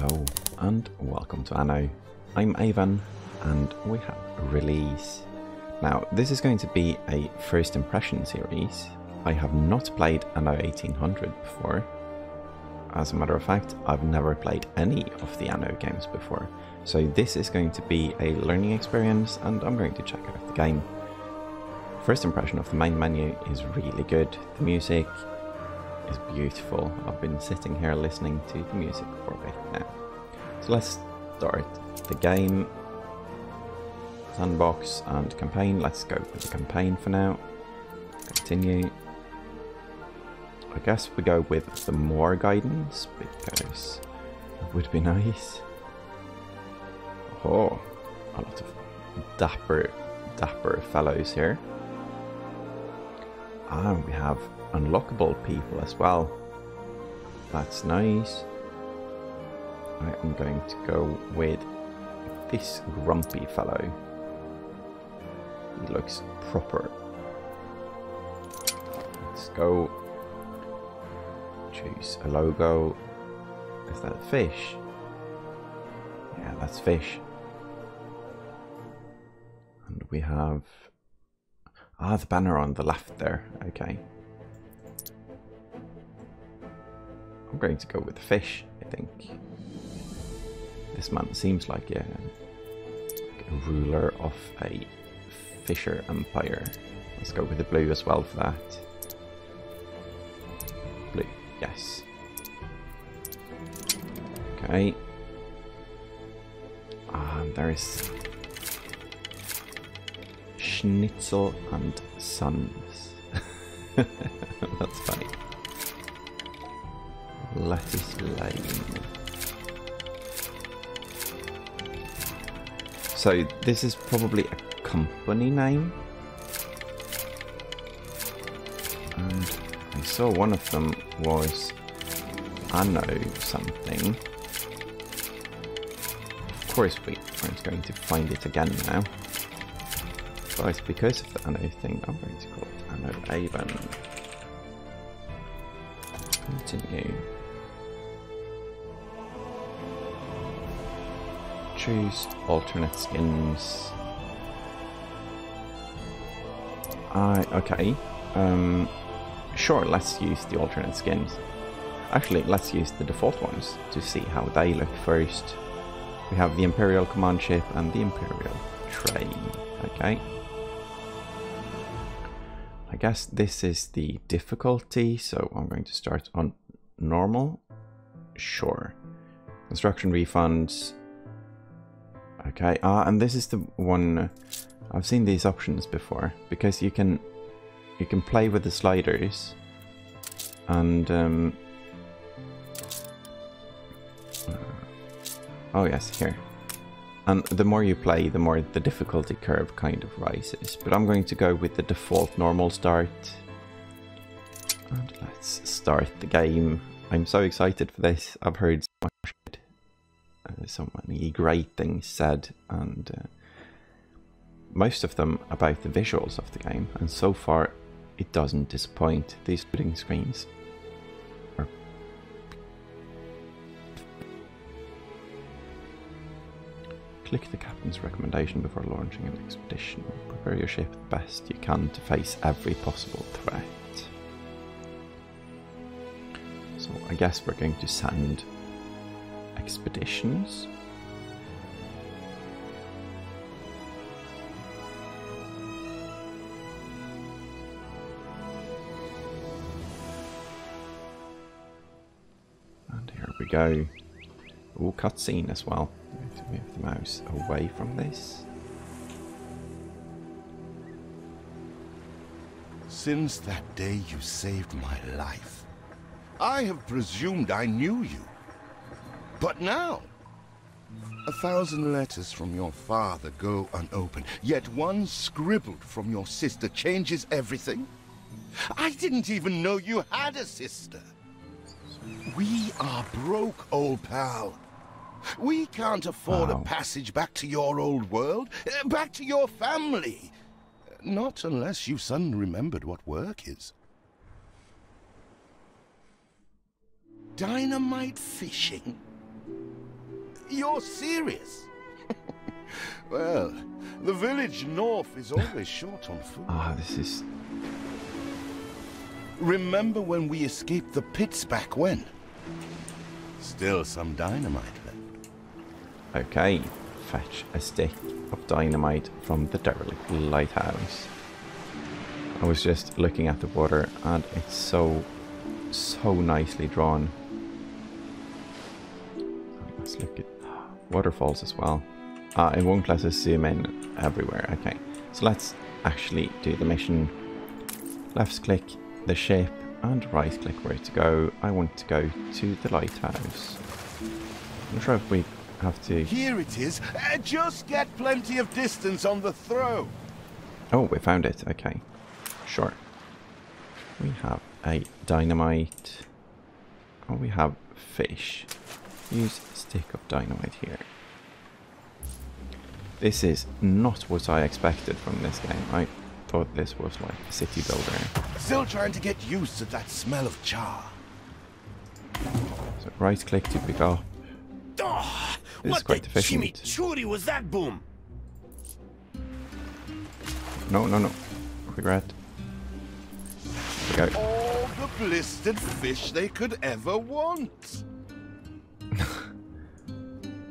Hello and welcome to Anno. I'm Avon and we have a release. Now this is going to be a first impression series. I have not played Anno 1800 before. As a matter of fact, I've never played any of the Anno games before. So this is going to be a learning experience and I'm going to check out the game. First impression of the main menu is really good. The music is beautiful. I've been sitting here listening to the music for a bit now. So let's start the game. Sandbox and campaign. Let's go with the campaign for now. Continue. I guess we go with some more guidance because it would be nice. Oh, a lot of dapper fellows here. And we have unlockable people as well. That's nice. I am going to go with this grumpy fellow. He looks proper. Let's go. Choose a logo. Is that a fish? Yeah, that's fish. And we have... Ah, the banner on the left there. Okay. I'm going to go with the fish, I think. This man seems like a ruler of a fisher empire. Let's go with the blue as well for that. Blue, yes. Okay. And there is Schnitzel and Sons. That's funny. Lettuce Lane. So this is probably a company name. And I saw one of them was Anno something. Of course we aren't going to find it again now. But because of the Anno thing, I'm going to call it Anno Avon. Continue. Choose alternate skins. Okay. Sure, let's use the alternate skins. Actually, let's use the default ones to see how they look first. We have the Imperial Command Ship and the Imperial Train. Okay. I guess this is the difficulty, so I'm going to start on normal. Sure. Construction refunds. Okay, and this is the one I've seen these options before because you can play with the sliders and oh yes, here. And the more you play, the more the difficulty curve kind of rises. But I'm going to go with the default normal start. And let's start the game. I'm so excited for this. I've heard so many great things said, and most of them about the visuals of the game, and so far it doesn't disappoint. These loading screens are... Click the captain's recommendation before launching an expedition. Prepare your ship the best you can to face every possible threat. So I guess we're going to send expeditions. And here we go. Ooh, cutscene as well. I have to move the mouse away from this. Since that day you saved my life, I have presumed I knew you. But now, 1,000 letters from your father go unopened, yet one scribbled from your sister changes everything. I didn't even know you had a sister. We are broke, old pal. We can't afford a passage back to your old world, back to your family. Not unless you suddenly remembered what work is. Dynamite fishing? You're serious? Well, the village north is always short on food. Ah, this is... Remember when we escaped the pits back when? Still some dynamite left. Okay, fetch a stick of dynamite from the derelict lighthouse. I was just looking at the water and it's so nicely drawn. Let's look at waterfalls as well. It won't let us zoom in everywhere. Okay, so let's actually do the mission. Left click the ship and right click where to go. I want to go to the lighthouse. I'm not sure if we have to... Here it is. Just get plenty of distance on the throw. Oh, we found it. Okay, sure. We have a dynamite. Oh, we have fish. Use stick of dynamite here. This is not what I expected from this game. I thought this was like a city builder. Still trying to get used to that smell of char. So right click to pick up. Oh, This is quite efficient. What the chimichurri was that, Boom? No. Regret. There we go. All the blistered fish they could ever want.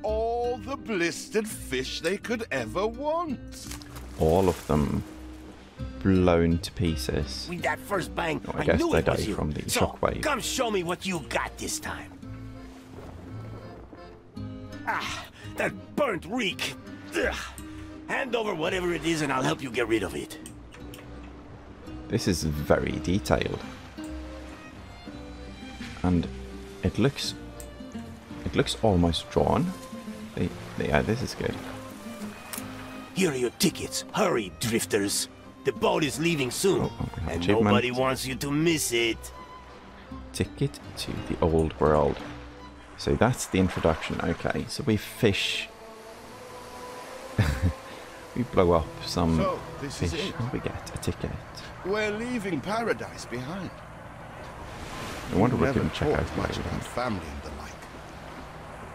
All the blistered fish they could ever want. All of them blown to pieces. With that first bang, I guess knew they it was die you. from the So, shockwave. come show me what you got this time. Ah, that burnt reek. Ugh. Hand over whatever it is and I'll help you get rid of it. This is very detailed. And it looks almost drawn. Yeah, this is good. Here are your tickets. Hurry, drifters. The boat is leaving soon, we have and achievement. nobody wants you to miss it. Ticket to the old world. So that's the introduction. Okay, so we fish. We blow up some So, this is fish it. and we get a ticket. We're leaving paradise behind. I wonder if we Never can check out talked much my about family and the like.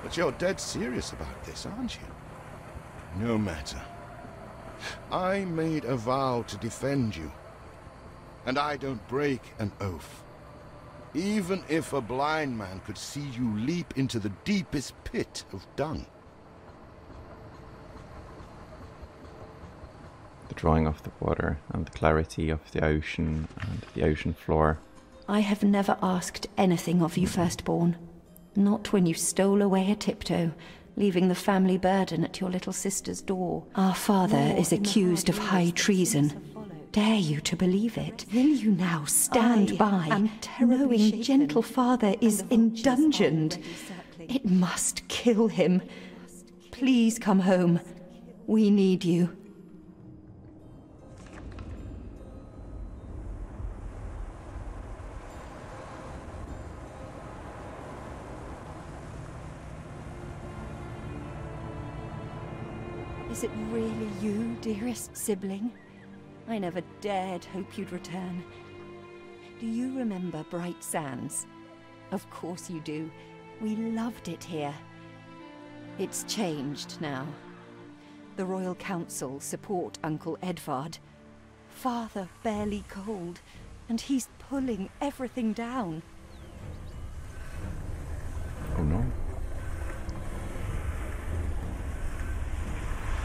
But you're dead serious about this, aren't you? No matter. I made a vow to defend you. And I don't break an oath. Even if a blind man could see you leap into the deepest pit of dung. The drawing of the water and the clarity of the ocean and the ocean floor. I have never asked anything of you, firstborn. Not when you stole away a tiptoe, leaving the family burden at your little sister's door. Our father is accused of high treason. Dare you to believe it? Will you now stand by, knowing gentle father is indungeoned? It must kill him. Please come home. We need you. Is it really you, dearest sibling? I never dared hope you'd return. Do you remember Bright Sands? Of course you do. We loved it here. It's changed now. The Royal Council support Uncle Edvard. Father barely cold, and he's pulling everything down. Oh no.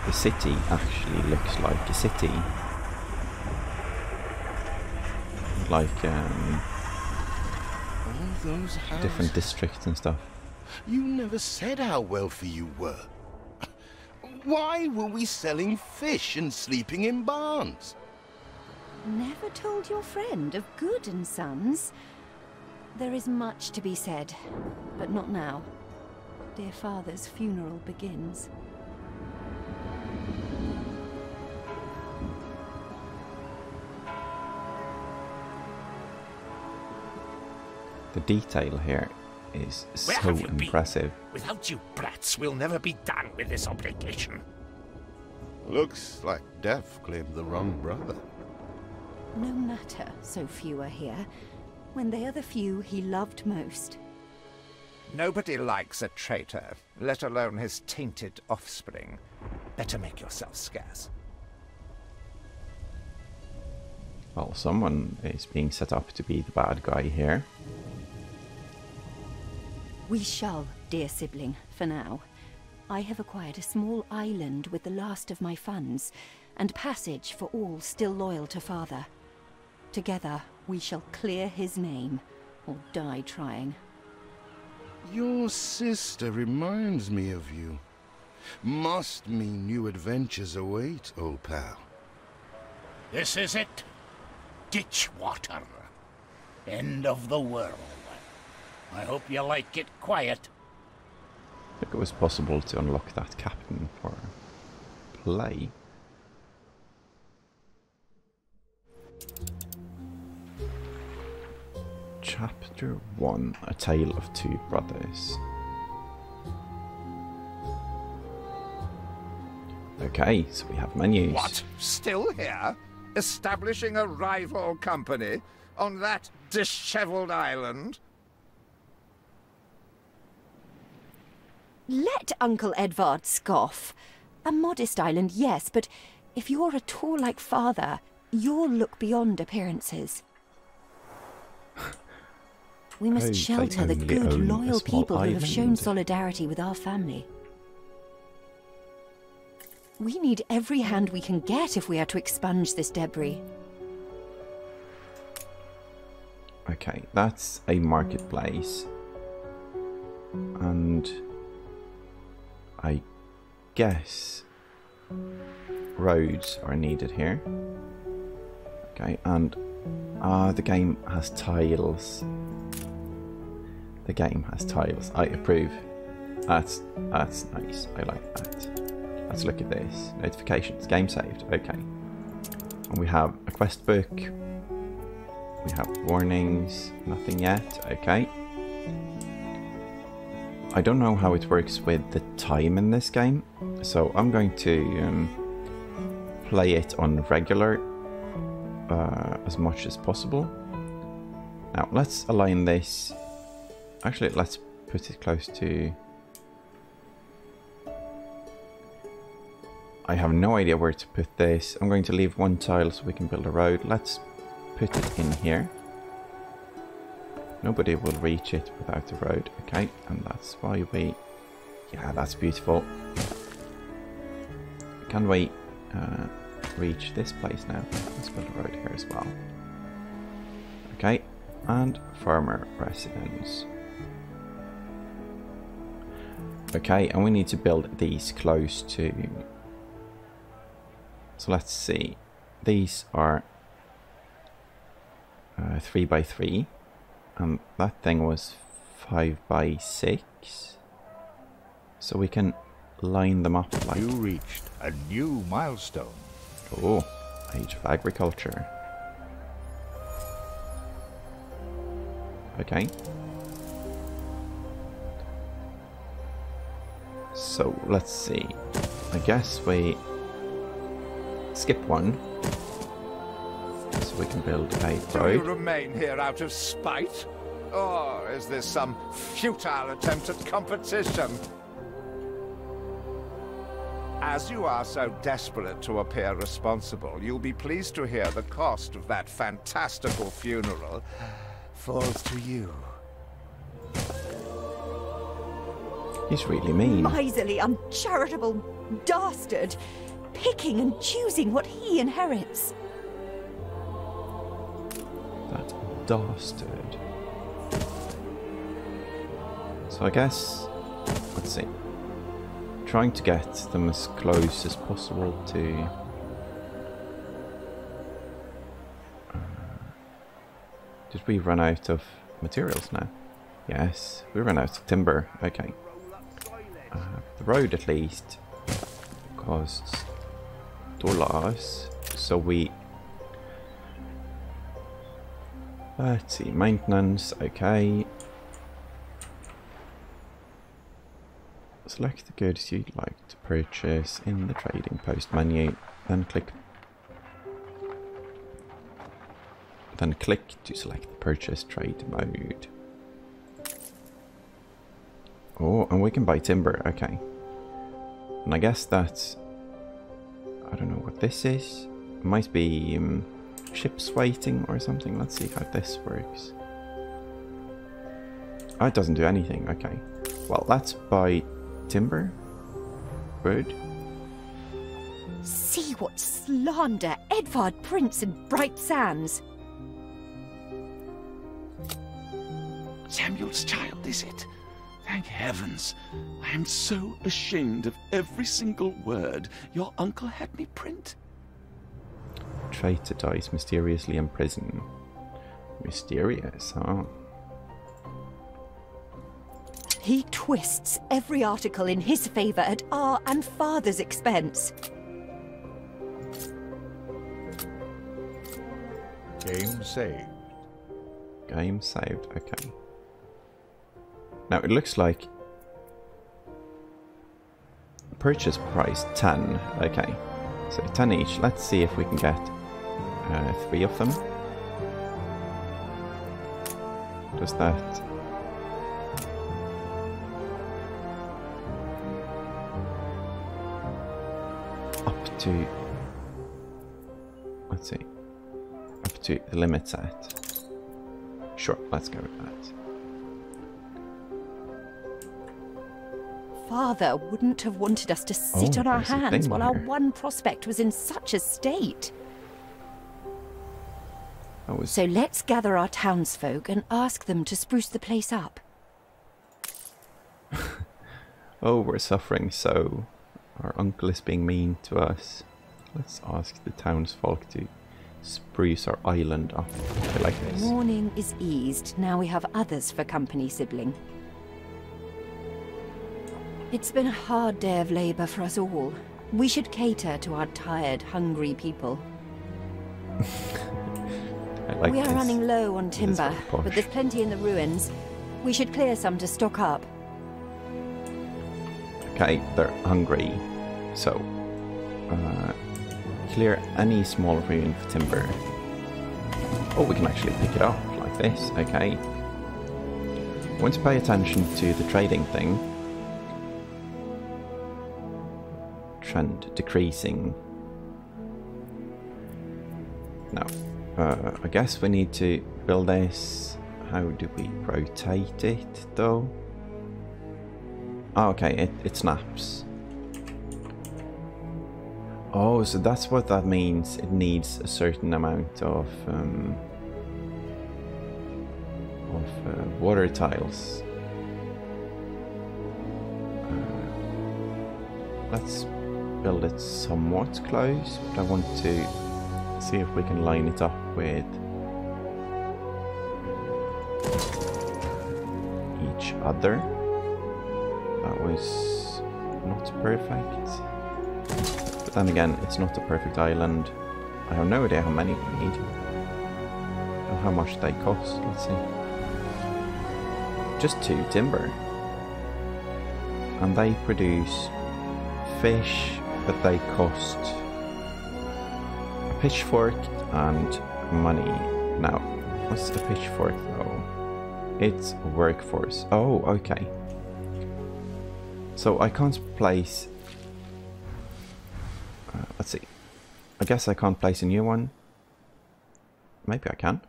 The city actually looks like a city. Like All those houses. different districts and stuff. You never said how wealthy you were. Why were we selling fish and sleeping in barns? Never told your friend of Good and Sons? There is much to be said, but not now. Dear father's funeral begins. The detail here is Where so have you been? impressive. Without you brats, we'll never be done with this obligation. Looks like Death claimed the wrong brother. No matter, so few are here, when they are the few he loved most. Nobody likes a traitor, let alone his tainted offspring. Better make yourself scarce. Well, someone is being set up to be the bad guy here. We shall, dear sibling, for now. I have acquired a small island with the last of my funds, and passage for all still loyal to father. Together, we shall clear his name, or die trying. Your sister reminds me of you. Must mean new adventures await, old pal. This is it. Ditchwater. End of the world. I hope you like it quiet. I think it was possible to unlock that captain for play. Chapter 1, A Tale of Two Brothers. Okay, so we have menus. What? Still here? Establishing a rival company on that disheveled island? Let Uncle Edvard scoff. A modest island, yes, but if you're at all like father, you'll look beyond appearances. We must shelter the good, loyal people who have shown solidarity with our family. We need every hand we can get if we are to expunge this debris. Okay, that's a marketplace. And I guess roads are needed here. Okay, and the game has tiles. The game has tiles. I approve. That's nice. I like that. Let's look at this. Notifications. Game saved. Okay. And we have a quest book. We have warnings. Nothing yet. Okay. I don't know how it works with the time in this game, so I'm going to play it on regular as much as possible. Now let's align this. Actually, let's put it close to... I have no idea where to put this. I'm going to leave one tile so we can build a road. Let's put it in here. Nobody will reach it without a road. Okay, and that's why we... Yeah, that's beautiful. Can we reach this place now? Let's build a road here as well. Okay, and farmer residence. Okay, and we need to build these close to... So let's see. These are 3 by 3. And that thing was 5 by 6. So we can line them up like... You reached a new milestone. Oh, Age of Agriculture. Okay. So let's see. I guess we skip one. So we can build a road. Do you remain here out of spite? Or is this some futile attempt at competition? As you are so desperate to appear responsible, you'll be pleased to hear the cost of that fantastical funeral falls to you. He's really mean. Miserly, uncharitable dastard, picking and choosing what he inherits. That dastard. So I guess, let's see, trying to get them as close as possible to... did we run out of materials now? Yes, we ran out of timber. Okay. The road at least costs $, so we... Let's see, maintenance, okay. Select the goods you'd like to purchase in the trading post menu, then click to select the purchase trade mode. Oh, and we can buy timber, okay. And I guess that's... I don't know what this is. It might be ships waiting or something. Let's see how this works. Oh, it doesn't do anything, okay. Well, let's buy timber. Wood. See what slander Edvard Prince and Bright Sands. Samuel's child, is it? Thank heavens. I am so ashamed of every single word your uncle had me print. Traitor dies mysteriously in prison. Mysterious, huh? He twists every article in his favour at our and father's expense. Game saved. Game saved, okay. Now it looks like purchase price 10, okay. So 10 each. Let's see if we can get 3 of them. Does that... up to... let's see. Up to the limit set. Sure, let's go with that. Father wouldn't have wanted us to sit on our there's a hands thing while our here. one prospect was in such a state. That was... So let's gather our townsfolk and ask them to spruce the place up. oh, we're suffering so. Our uncle is being mean to us. Let's ask the townsfolk to spruce our island up. I like this. Mourning is eased. Now we have others for company, sibling. It's been a hard day of labour for us all. We should cater to our tired, hungry people. I like We are this. running low on It is timber, very posh. but there's plenty in the ruins. We should clear some to stock up. Okay, they're hungry. So, clear any small ruin for timber. Oh, we can actually pick it up like this. Okay. I want to pay attention to the trading thing. Trend decreasing. Now, I guess we need to build this. How do we rotate it though? Oh, okay, it snaps. Oh, so that's what that means. It needs a certain amount of water tiles. Let's build it somewhat close, but I want to see if we can line it up with each other. That was not perfect. But then again, it's not a perfect island. I have no idea how many we need. Or how much they cost, let's see. Just 2 timber. And they produce fish, but they cost a pitchfork and money. Now, what's the pitchfork though? It's workforce. Oh, okay. So I can't place... let's see. I guess I can't place a new one. Maybe I can.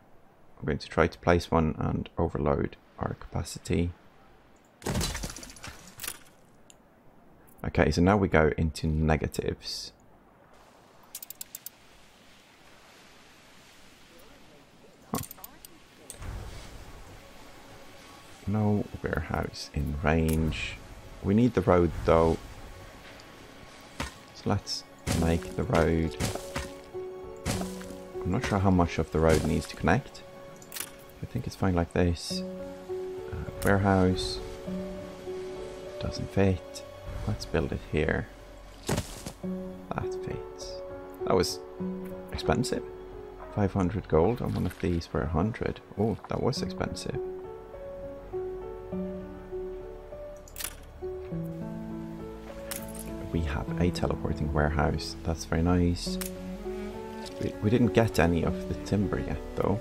I'm going to try to place one and overload our capacity. Okay, so now we go into negatives. Huh. No warehouse in range. We need the road though. So let's make the road. I'm not sure how much of the road needs to connect. I think it's fine like this. Warehouse. Doesn't fit. Let's build it here. That fits. That was expensive. 500 gold on one of these for 100. Oh, that was expensive. We have a teleporting warehouse. That's very nice. We didn't get any of the timber yet, though.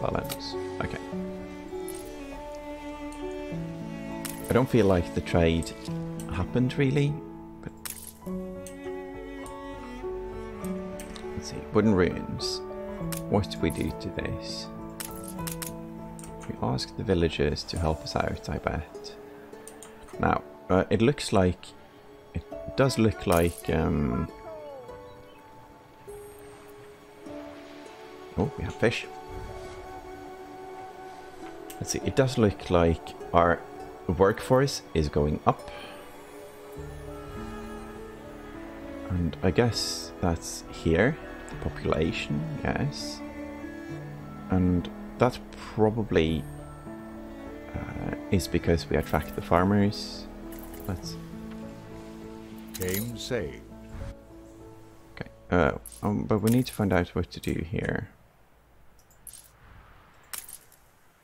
balance. Okay. I don't feel like the trade happened really, but let's see. Wooden ruins. What do we do to this? We ask the villagers to help us out, I bet. Now, it looks like... It does look like... Oh, we have fish. Let's see, it does look like our workforce is going up. And I guess that's here, the population, yes. And that probably is because we attract the farmers. Let's... Game saved. Okay, but we need to find out what to do here.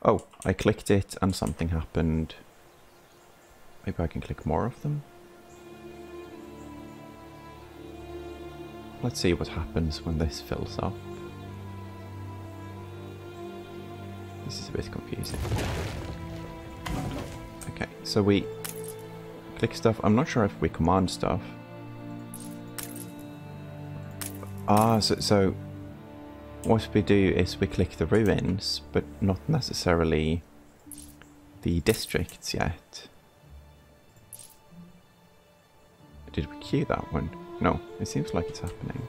Oh, I clicked it and something happened. Maybe I can click more of them. Let's see what happens when this fills up. This is a bit confusing. Okay, so we click stuff. I'm not sure if we command stuff. Ah, so what we do is we click the ruins, but not necessarily the districts yet. Did we queue that one? No, it seems like it's happening.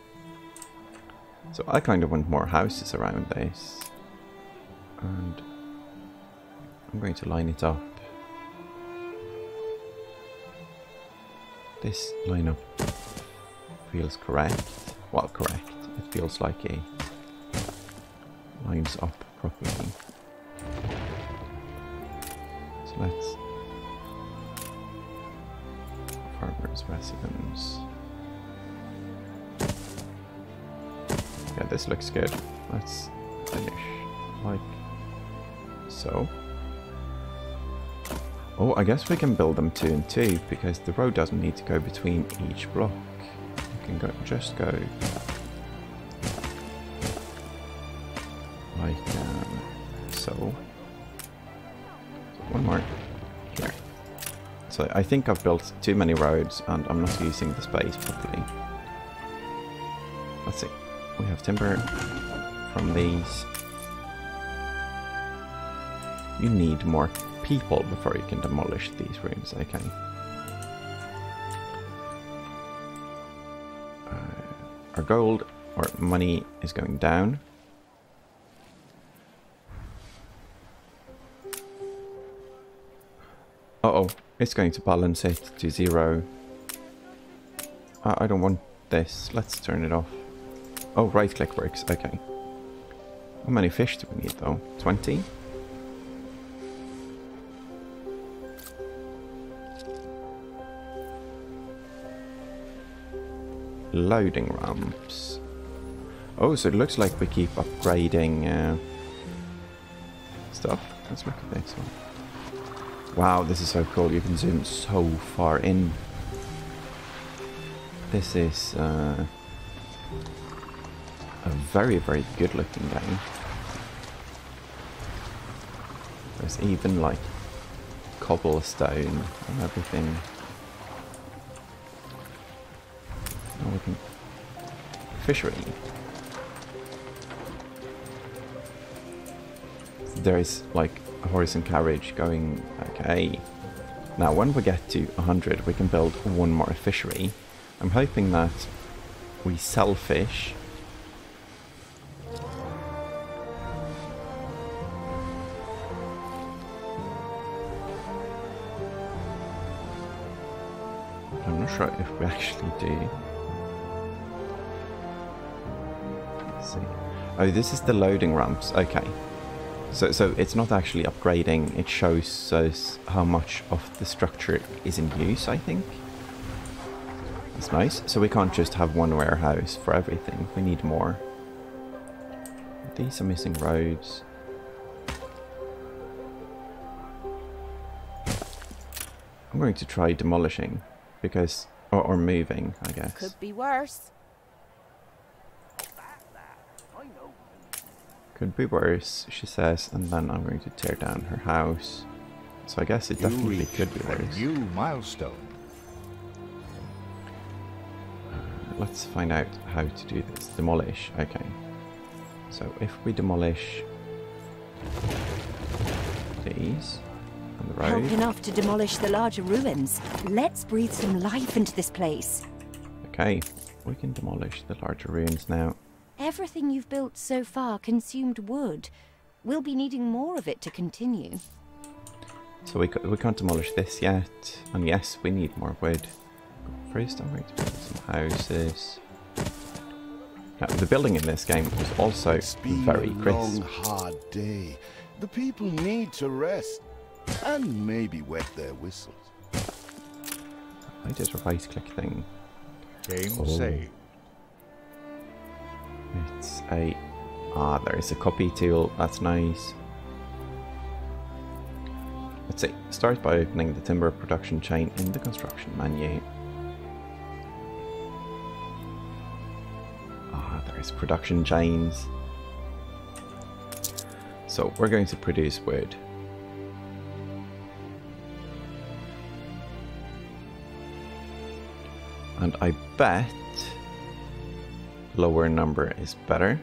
So I kind of want more houses around this. And I'm going to line it up. This lineup feels correct. Well, correct. It feels like it lines up properly. So let's... Farmer's residence. Yeah, this looks good. Let's finish like so. Oh, I guess we can build them 2 and 2 because the road doesn't need to go between each block. You can go, just go like so. So one more here. So I think I've built too many roads and I'm not using the space properly. Let's see. We have timber from these. You need more people before you can demolish these rooms, okay. Our gold or money is going down. Uh-oh, it's going to balance it to 0. I don't want this. Let's turn it off. Oh, right click works, okay. How many fish do we need though? 20? Loading ramps. Oh, so it looks like we keep upgrading stuff. Let's look at this one. Wow, this is so cool. You can zoom so far in. This is a very, very good looking game. There's even like cobblestone and everything. Now we can... Fishery. There is like a horse and carriage going... Okay. Now when we get to 100 we can build one more fishery. I'm hoping that we sell fish. I'm not sure if we actually do. Let's see. Oh, this is the loading ramps. Okay. So it's not actually upgrading. It shows us how much of the structure is in use, I think. That's nice. So we can't just have one warehouse for everything. We need more. These are missing roads. I'm going to try demolishing. Because... Or moving, I guess. Could be worse. Could be worse, she says, and then I'm going to tear down her house. So I guess it definitely could be worse. New milestone. Let's find out how to do this. Demolish. Okay. So if we demolish these on the road. Help enough to demolish the larger ruins. Let's breathe some life into this place. Okay, we can demolish the larger ruins now. Everything you've built so far consumed wood. We'll be needing more of it to continue. So we can't demolish this yet. And yes, we need more wood. First I'm going to build some houses. Now, the building in this game was also It's been very a crisp. long, hard day. The people need to rest. And maybe wet their whistles. I did a right click thing. Game saved. It's a... Ah, there is a copy tool. That's nice. Let's see. Start by opening the timber production chain in the construction menu. Ah, there's production chains. So we're going to produce wood. And I bet lower number is better.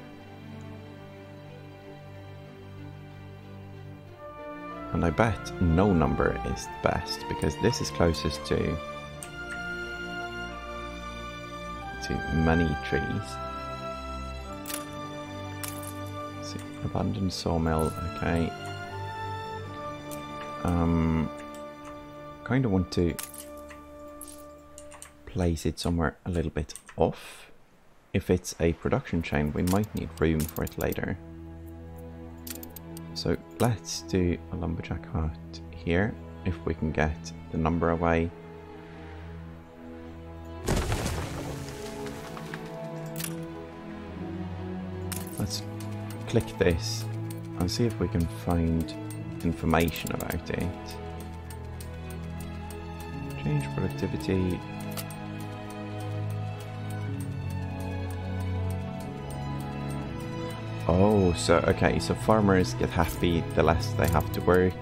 And I bet no number is best, because this is closest to many trees. Let's see, abandoned sawmill, okay. Kind of want to place it somewhere a little bit off. If it's a production chain, we might need room for it later. So let's do a lumberjack hut here, if we can get the number away. Let's click this and see if we can find information about it. Change productivity. Oh, so, okay, so farmers get happy the less they have to work.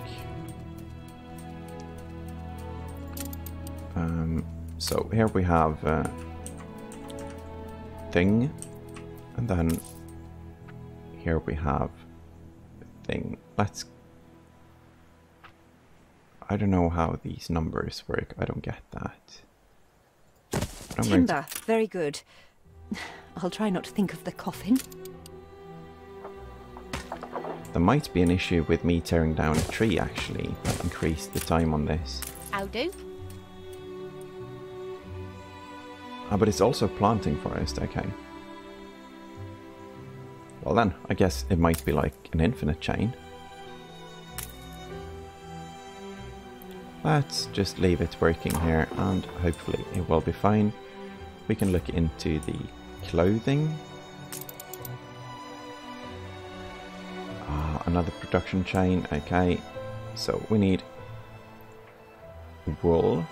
So here we have thing, and then here we have thing. Let's... I don't know how these numbers work, I don't get that. Timber, very good. I'll try not to think of the coffin. There might be an issue with me tearing down a tree, actually, that increased the time on this. I'll do. Ah, but it's also planting forest, okay. Well then, I guess it might be like an infinite chain. Let's just leave it working here, and hopefully it will be fine. We can look into the clothing. Another production chain, okay. So we need wool.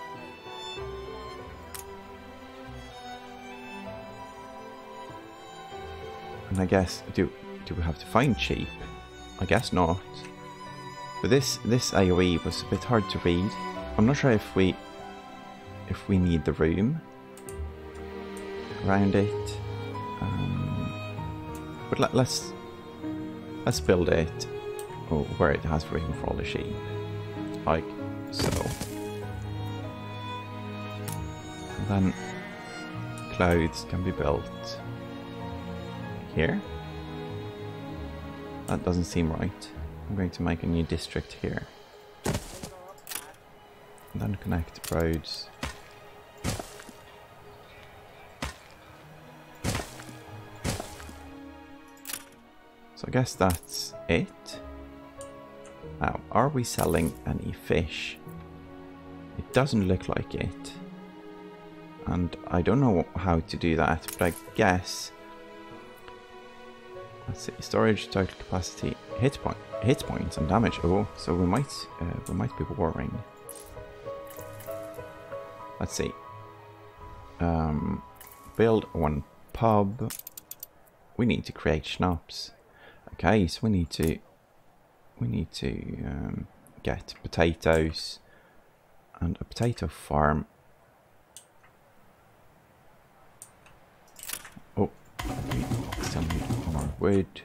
And I guess, do we have to find sheep? I guess not. But this AoE was a bit hard to read. I'm not sure if we need the room around it. But let's build it where it has room for all the sheep, like so. And then clothes can be built here. That doesn't seem right. I'm going to make a new district here. And then connect roads. So I guess that's it. Now, are we selling any fish? It doesn't look like it. And I don't know how to do that, but I guess... Let's see, storage, total capacity, hit points and damage. Oh, so we might be warring. Let's see. Build one pub. We need to create schnapps. Okay, so we need to get potatoes and a potato farm. Oh, we still need more wood.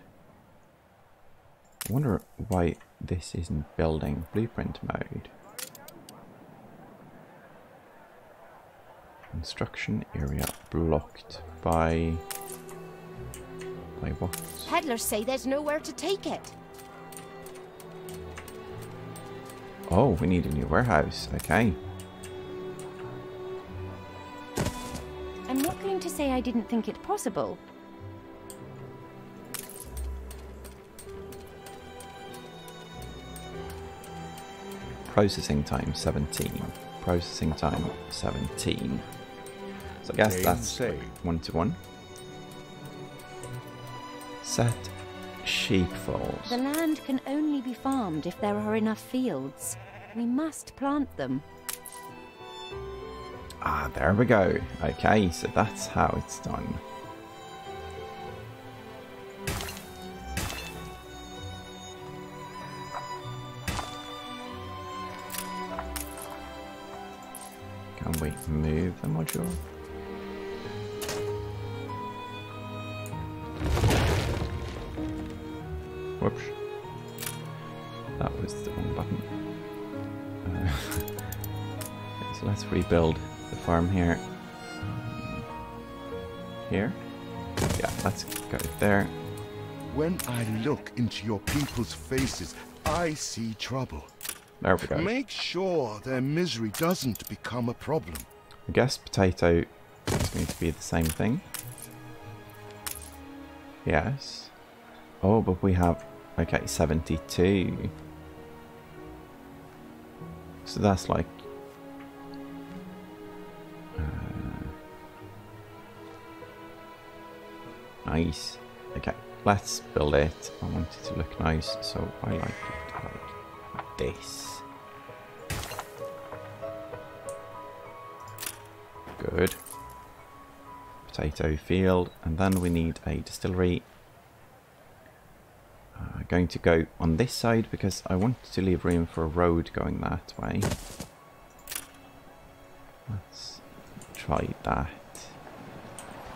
I wonder why this isn't building blueprint mode. Construction area blocked by what? Peddlers say there's nowhere to take it. Oh, we need a new warehouse. Okay. I'm not going to say I didn't think it possible. Processing time 17. Processing time 17. So I guess that's 1-to-1. Set sheepfolds. The land can only be farmed if there are enough fields. We must plant them. Ah, there we go. Okay, so that's how it's done. Can we move the module? Whoops. That was the wrong button. Okay, so let's rebuild the farm here. Here? Yeah, let's go there. When I look into your people's faces, I see trouble. There we go. Make sure their misery doesn't become a problem. I guess potato is going to be the same thing. Yes. Oh, but we have, okay, 72. So that's like... nice. Okay, let's build it. I want it to look nice, so I like it like this. Good. Potato field, and then we need a distillery. Going to go on this side because I want to leave room for a road going that way. Let's try that.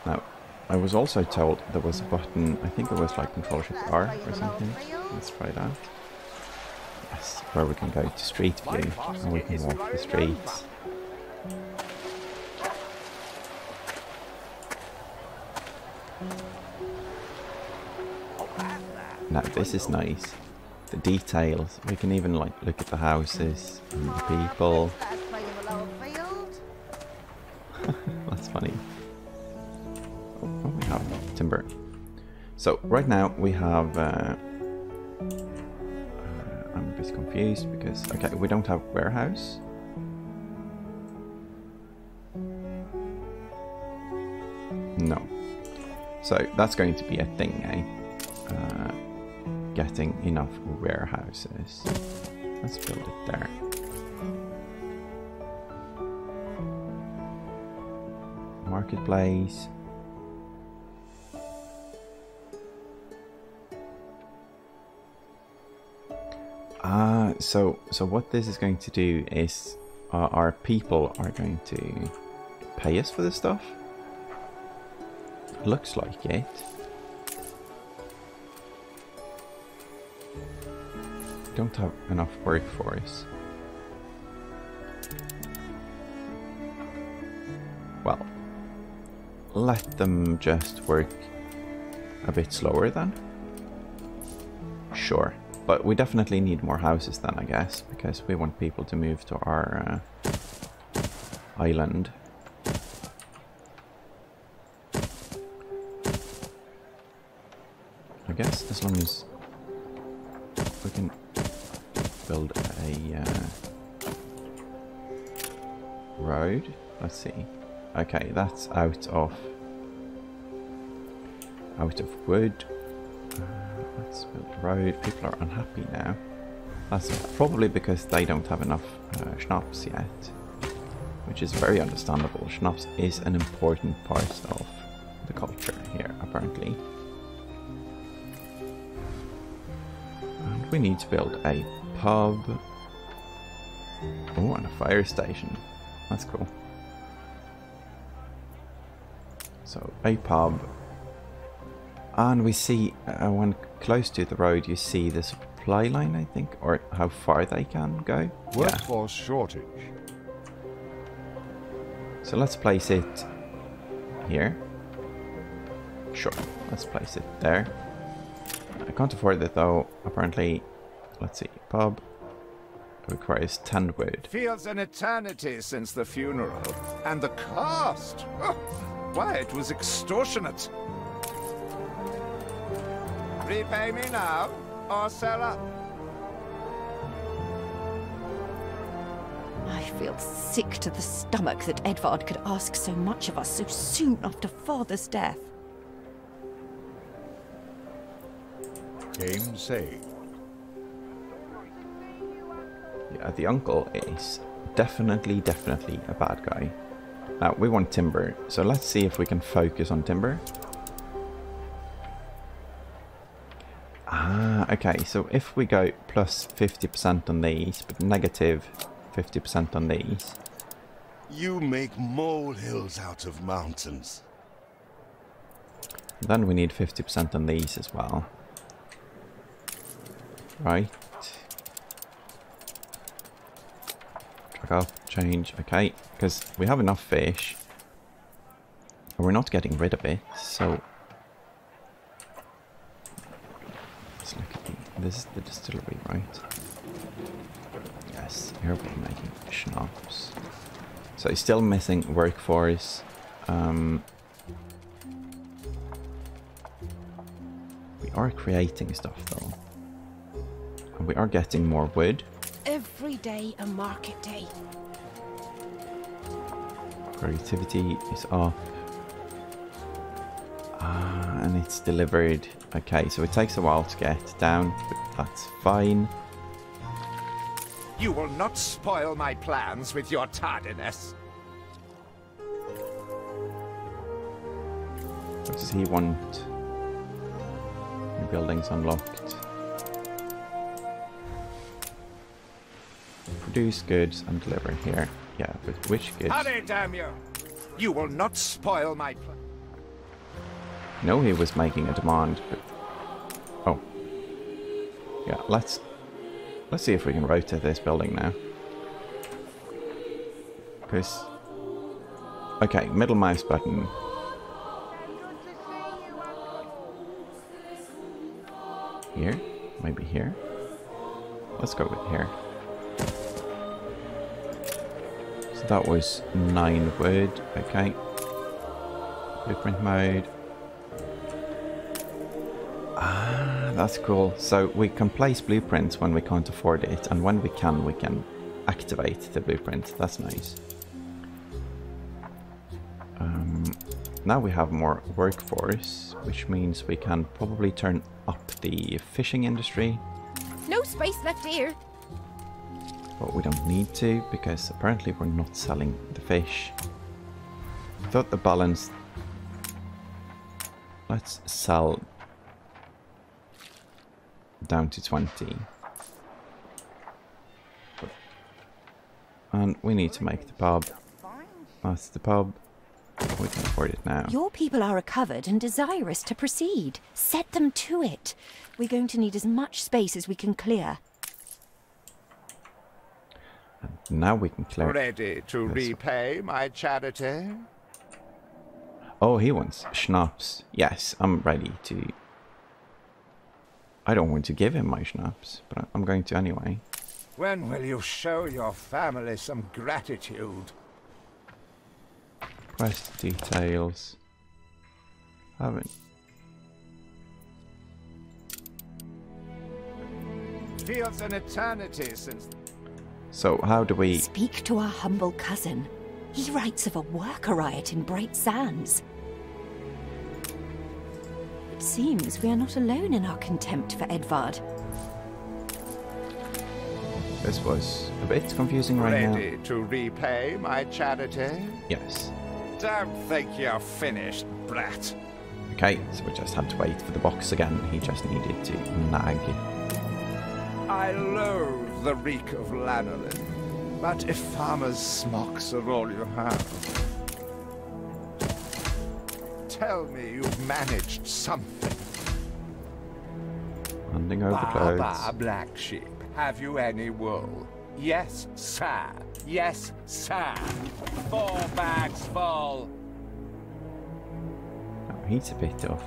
Now, I was also told there was a button, I think it was like Control-Shift-R or something. Let's try that. Yes, where we can go to street view and we can walk the streets. Now this is nice. The details. We can even like look at the houses and the people. That's funny. Oh, we have timber. So right now we have. I'm a bit confused because okay, we don't have warehouse. No. So that's going to be a thing, eh? Getting enough warehouses. Let's build it there. Marketplace. So what this is going to do is our people are going to pay us for this stuff. Looks like it. Don't have enough workforce. Well, let them just work a bit slower then. Sure, but we definitely need more houses then, I guess, because we want people to move to our island. I guess as long as we can build a road. Let's see. Okay, that's out of wood. Let's build a road. People are unhappy now. That's probably because they don't have enough schnapps yet, which is very understandable. Schnapps is an important part of the culture here, apparently. we need to build a pub. Oh, and a fire station. That's cool. So, a pub. And we see, when close to the road, you see the supply line, I think, or how far they can go. Workforce shortage. So let's place it here. Sure, let's place it there. I can't afford it though, apparently. Let's see, pub requires 10 wood. Feels an eternity since the funeral. And the cost! Oh, why, it was extortionate. Repay me now, or sell up. I feel sick to the stomach that Edvard could ask so much of us so soon after Father's death. Game saved. Yeah, the uncle is definitely a bad guy. Now, we want timber, so let's see if we can focus on timber. Ah, okay, so if we go plus 50% on these, but negative 50% on these. You make molehills out of mountains. Then we need 50% on these as well. Right. Drag up, change, okay, because we have enough fish. And we're not getting rid of it, so... Let's look at this is the distillery, right? Yes, here we're making schnapps. So it's still missing workforce. We are creating stuff though. And we are getting more wood. Every day a market day. Productivity is up. And it's delivered. Okay, so it takes a while to get down, but that's fine. You will not spoil my plans with your tardiness. What does he want? New buildings unlocked. Produce goods and deliver here. Yeah, but which goods? Hurry, damn you! You will not spoil my plans. No, he was making a demand, but... Oh. Yeah, let's see if we can rotate this building now. Because... Okay, middle mouse button. Here? Maybe here? Let's go with here. So that was 9 wood, okay. Blueprint mode. Ah, that's cool. So we can place blueprints when we can't afford it, and when we can activate the blueprint. That's nice. Now we have more workforce, which means we can probably turn up the fishing industry. No space left here. But we don't need to, because apparently we're not selling the fish. I thought the balance... Let's sell down to 20. And we need to make the pub. That's the pub. We can afford it now. Your people are recovered and desirous to proceed. Set them to it. We're going to need as much space as we can clear. And now we can clear. Ready to repay my charity? Oh, he wants schnapps. Yes, I'm ready to. I don't want to give him my schnapps, but I'm going to anyway. When will you show your family some gratitude? Quest details. Haven't. Feels an eternity since... So how do we... Speak to our humble cousin. He writes of a worker riot in Bright Sands. It seems we are not alone in our contempt for Edvard. This was a bit confusing right now. Ready to repay my charity? Yes. Don't think you're finished, brat. Okay, so we just had to wait for the box again. He just needed to nag. I loathe the reek of lanolin. But if farmers' smocks are all you have, tell me you've managed something. Handing over clothes. Baba, black sheep, have you any wool? Yes, sir. Yes, sir. 4 bags full. Oh, he's a bit tough.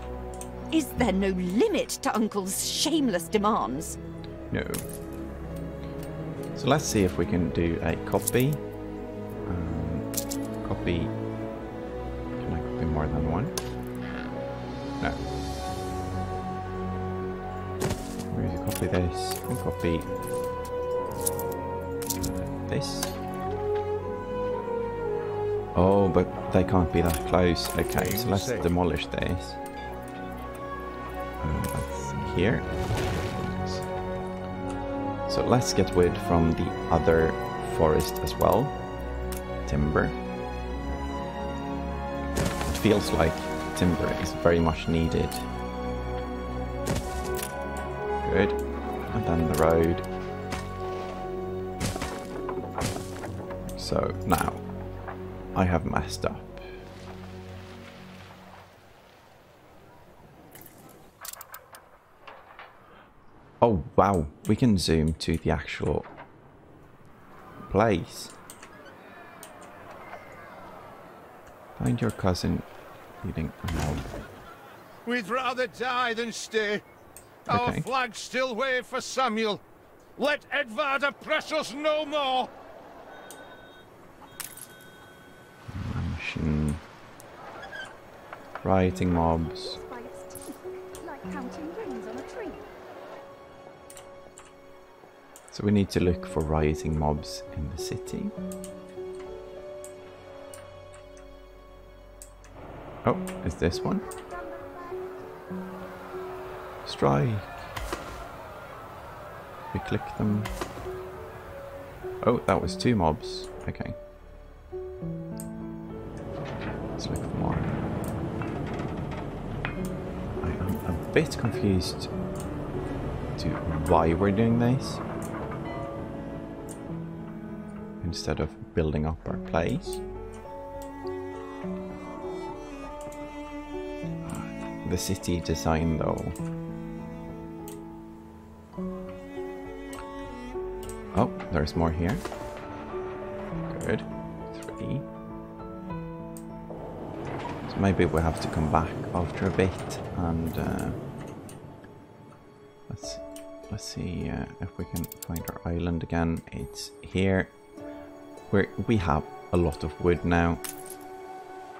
Is there no limit to Uncle's shameless demands? No. So let's see if we can do a copy. Copy. Can I copy more than one? No. Where is it? Copy this and copy this. Oh, but they can't be that close. Okay, so let's demolish this. That's here. So let's get wood from the other forest as well. Timber. It feels like timber is very much needed. Good. And then the road. So now I have messed up. Oh wow, we can zoom to the actual place. Find your cousin eating a mob. We'd rather die than stay. Okay. Our flags still wave for Samuel. Let Edvard oppress us no more. Mansion. Rioting mobs. Like counting rings on a tree. So we need to look for rioting mobs in the city. Oh, is this one? Strike. We click them. Oh, that was 2 mobs. Okay. Let's look for more. I am a bit confused to why we're doing this. Instead of building up our place. The city design though. Oh, there's more here. Good. 3. So maybe we'll have to come back after a bit and let's see if we can find our island again. It's here. We have a lot of wood now.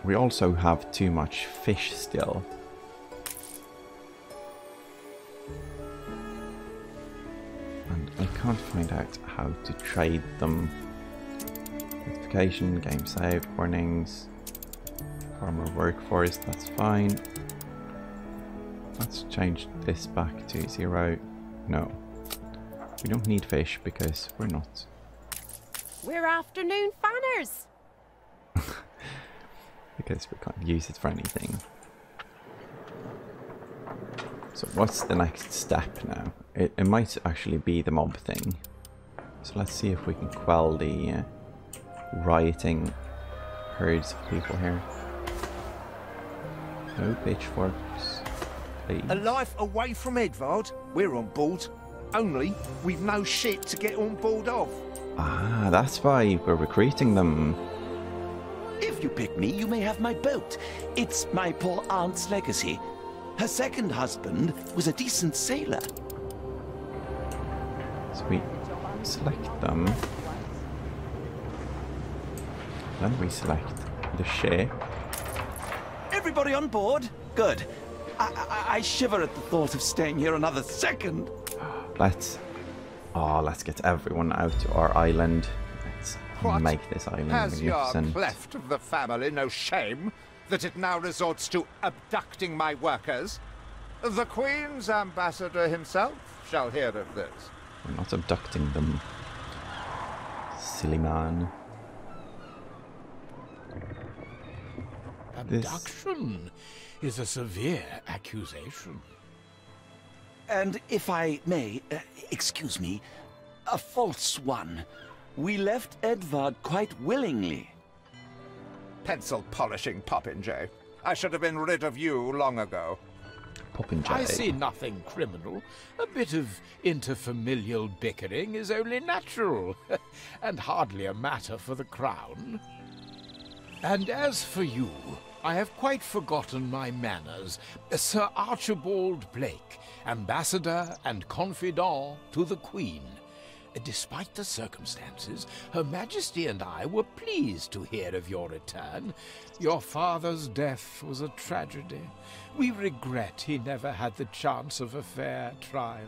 We also have too much fish still. And I can't find out how to trade them. Notification, game save, warnings, farmer workforce, that's fine. Let's change this back to 0. No. We don't need fish because we're not. We're afternoon fanners. Because we can't use it for anything. So what's the next step now? It might actually be the mob thing. So let's see if we can quell the rioting herds of people here. No pitchforks, please. A life away from Edvard, we're on board. Only we've no shit to get on board of. Ah, that's why we're recruiting them. If you pick me, you may have my boat. It's my poor aunt's legacy. Her second husband was a decent sailor. So we select them. Then we select the ship. Everybody on board? Good. I shiver at the thought of staying here another second. Let's get everyone out to our island. Let's make this island Has your magnificent. cleft of the family no shame that it now resorts to abducting my workers? The Queen's ambassador himself shall hear of this. We're not abducting them. Silly man. Abduction is a severe accusation. And if I may, excuse me, a false one. We left Edvard quite willingly. Pencil polishing popinjay. I should have been rid of you long ago. Popinjay. I see nothing criminal. A bit of interfamilial bickering is only natural, and hardly a matter for the crown. And as for you, I have quite forgotten my manners. Sir Archibald Blake, ambassador and confidant to the Queen. Despite the circumstances, Her Majesty and I were pleased to hear of your return. Your father's death was a tragedy. We regret he never had the chance of a fair trial.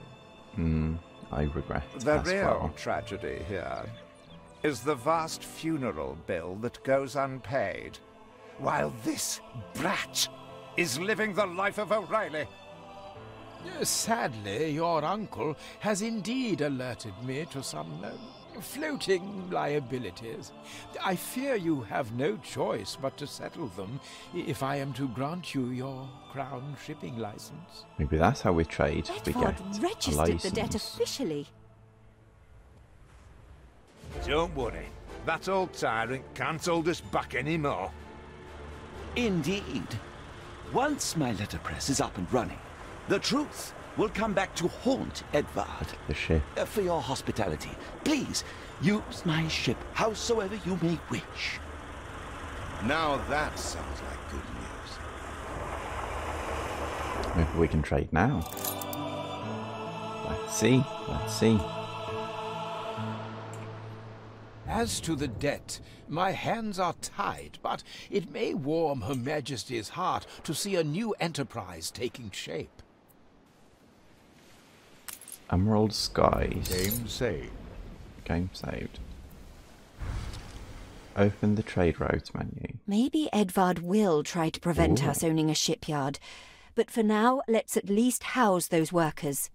I regret The as real well. tragedy here is the vast funeral bill that goes unpaid, while this brat is living the life of O'Reilly. Sadly, your uncle has indeed alerted me to some floating liabilities. I fear you have no choice but to settle them if I am to grant you your crown shipping license. Maybe that's how we trade. We Edvard get a registered the debt license. officially. Don't worry. That old tyrant can't hold us back anymore. Indeed. Once my letterpress is up and running, the truth will come back to haunt Edvard. The ship. For your hospitality, please use my ship howsoever you may wish. Now that sounds like good news. Maybe we can trade now. Let's see. Let's see. As to the debt, my hands are tied, but it may warm Her Majesty's heart to see a new enterprise taking shape. Emerald Skies. Game saved. Game saved. Open the trade routes menu. Maybe Edvard will try to prevent Ooh. us owning a shipyard. But for now, let's at least house those workers.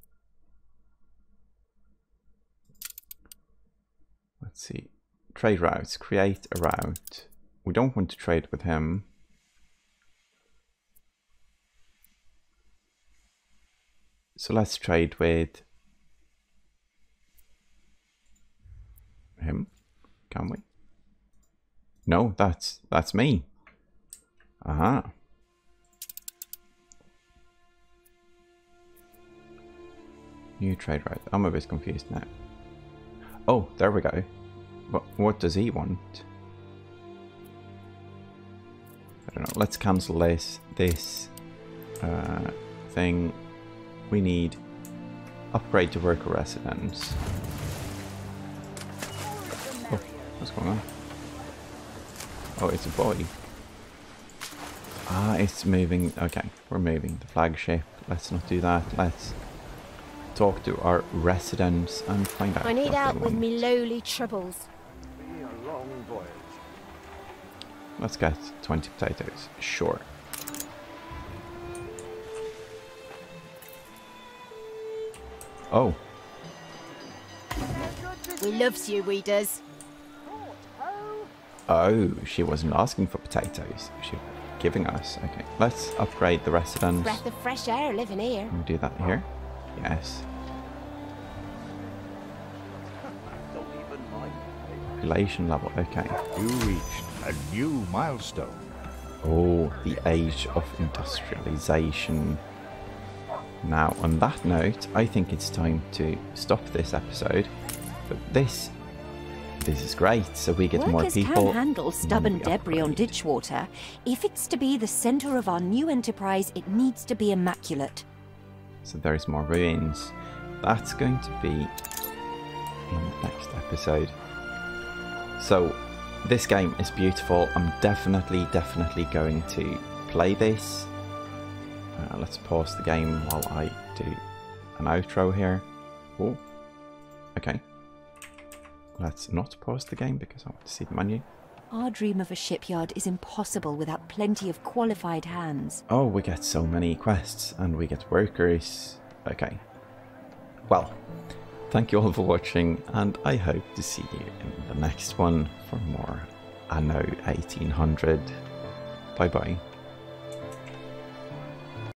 Let's see. Trade routes. Create a route. We don't want to trade with him. So let's trade with him. Can we? No, that's me. Aha. New trade route. I'm a bit confused now. Oh, there we go. What does he want? I don't know. Let's cancel this thing. We need upgrade to worker residence. Oh, what's going on? Oh, it's a boy. Ah, it's moving. Okay, we're moving the flagship. Let's not do that. Let's talk to our residents and find out. I need what they help with want. me lowly troubles. Be a long voyage. Let's get 20 potatoes. Sure. Oh, We loves you, we does. oh, she wasn't asking for potatoes. She was giving us. Okay, let's upgrade the residence. Breath of fresh air living here. Can we do that here? Yes. Population level. Okay. You reached a new milestone. Oh, the age of industrialization. Now, on that note, I think it's time to stop this episode. But this is great. So we get more Workers people. can handle and stubborn we debris on upgrade. ditch water. If it's to be the centre of our new enterprise, it needs to be immaculate. So there's more ruins. That's going to be in the next episode. So this game is beautiful. I'm definitely going to play this. Let's pause the game while I do an outro here. Oh, okay. Let's not pause the game because I want to see the menu. Our dream of a shipyard is impossible without plenty of qualified hands. Oh, we get so many quests and we get workers. Okay. Well, thank you all for watching and I hope to see you in the next one for more Anno 1800. Bye bye.